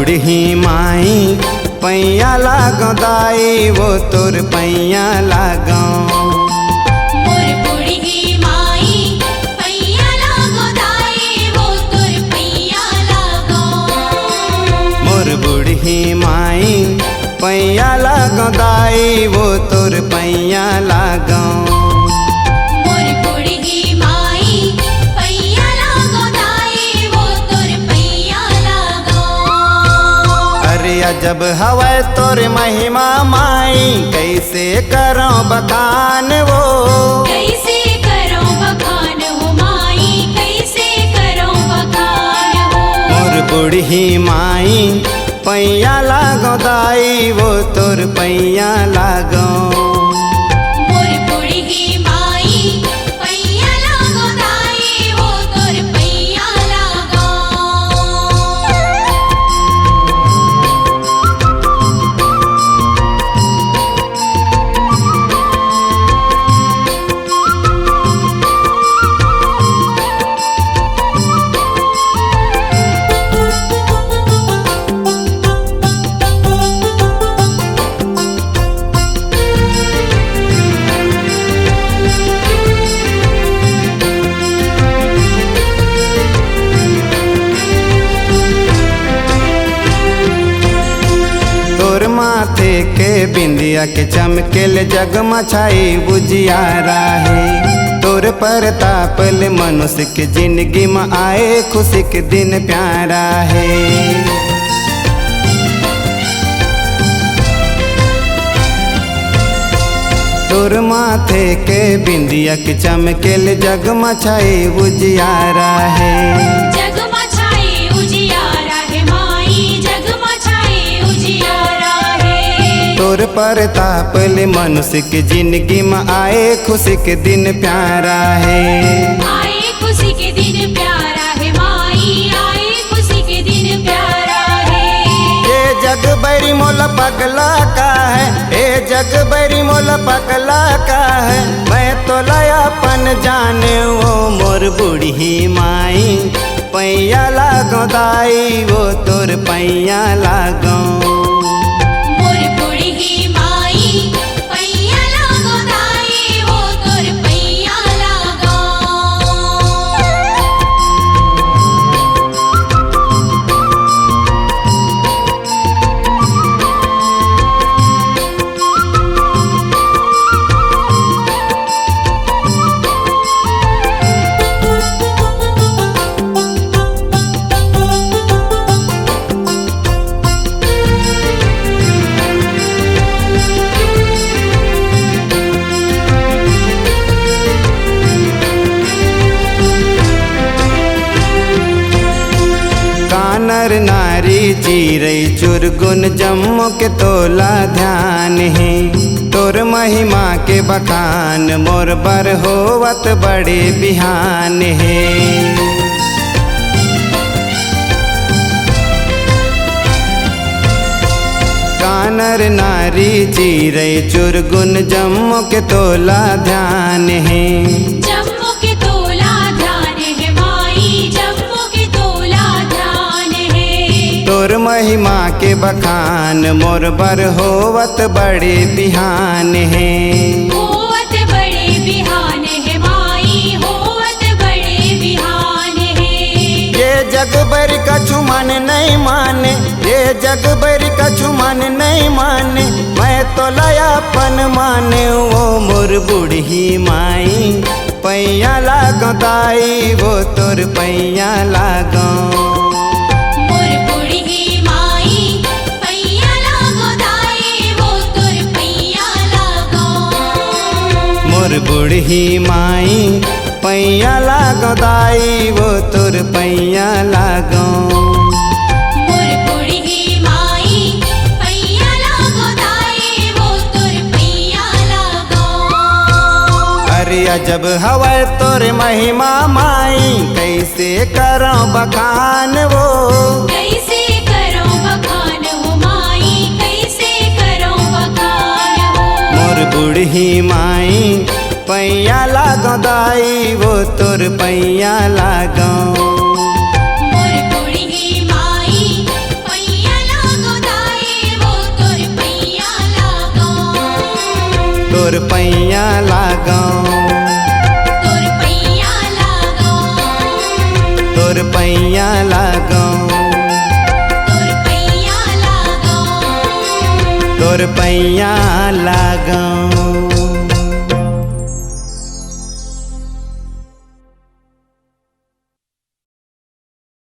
बूढ़ी माई पैया लागो दाई वो तोर पैया लागो। मोर बूढ़ी माई पैया लागो दाई वो तोर पैया लागो। मोर बूढ़ी माई पैया लागो दाई वो तोर पैया लागो। मोर बूढ़ी माई पैया लागो दाई वो तोर पैया लागो। अरे अजब हवै तोर महिमा माई कैसे करो बखान वो। कैसे करो बखान हो माई कैसे करो बखान हो। मोर बूढ़ी माई पैया लागो दाई वो तोर पैया लागो। मोर बूढ़ी माई पैया लागो दाई वो तोर पैया लागो। तोर माथे के बिंदिया के चमकेल जगमछाई बुझियारा है। तोर पर तापल मनुष्य के जिंदगी में आए खुशी के दिन प्यारा है। तोर माथे के बिंदिया के चमकेल जगमछाई बुझियारा है। जगमछाई उजियारा है माई जगमछाई उजियारा है। तोर पर तापल मनुष्य के जिंदगी में आए खुशी के दिन प्यारा है। आए खुशी के दिन प्यारा है माई आए खुशी के दिन प्यारा है। ये जग बड़ी मोल पगला का है। ये जग बड़ी मोल पगला का है। मैं तो लायापन जाने वो मोर बूढ़ी माई पैया लागो दाई वो तोर पैया लागो। मोर बूढ़ी माई पैया लागो दाई वो तोर पैया लागो। कानर नारी चिरई चुरगुन जम्मो के तोला ध्यान है। तोर महिमा के बखान मोर बर होवत बड़े बिहान है। कानर नारी चिरई चुरगुन जम्मो के तोला ध्यान है। जम्मू के तोला ध्यान है माई जम्मू के तोला ध्यान है। तोर महिमा के बखान मोर बर होवत बड़े बिहान है। होवत बड़े बिहान है माई होवत बड़े बिहान है। ये जग बर कछु मन नहीं माने। ये जग बर कछु मन नहीं माने। मैं तो लायापन माने वो मोर बूढ़ी माई पैया लागो दाई वो तोर पैया लागो। मोर बूढ़ी माई पैया लागो दाई वो तोर पैया लागो। मोर बूढ़ी माई पैया लागो दाई वो तोर पैया लागो। मोर बूढ़ी माई पैया लागो दाई वो तोर पैया लागो। अरे अजब हवै तोर महिमा माई कैसे करो बखान वो। कैसे करो बखान हो माई कैसे करो बखान हो। मोर बूढ़ी माई पैया लागो दाई वो तोर पैया लागो। मोर बूढ़ी माई पैया पैया लागो, तोर पैया लागो, तोर पैया लागो, तोर पैया लागो, तोर पैया लागो।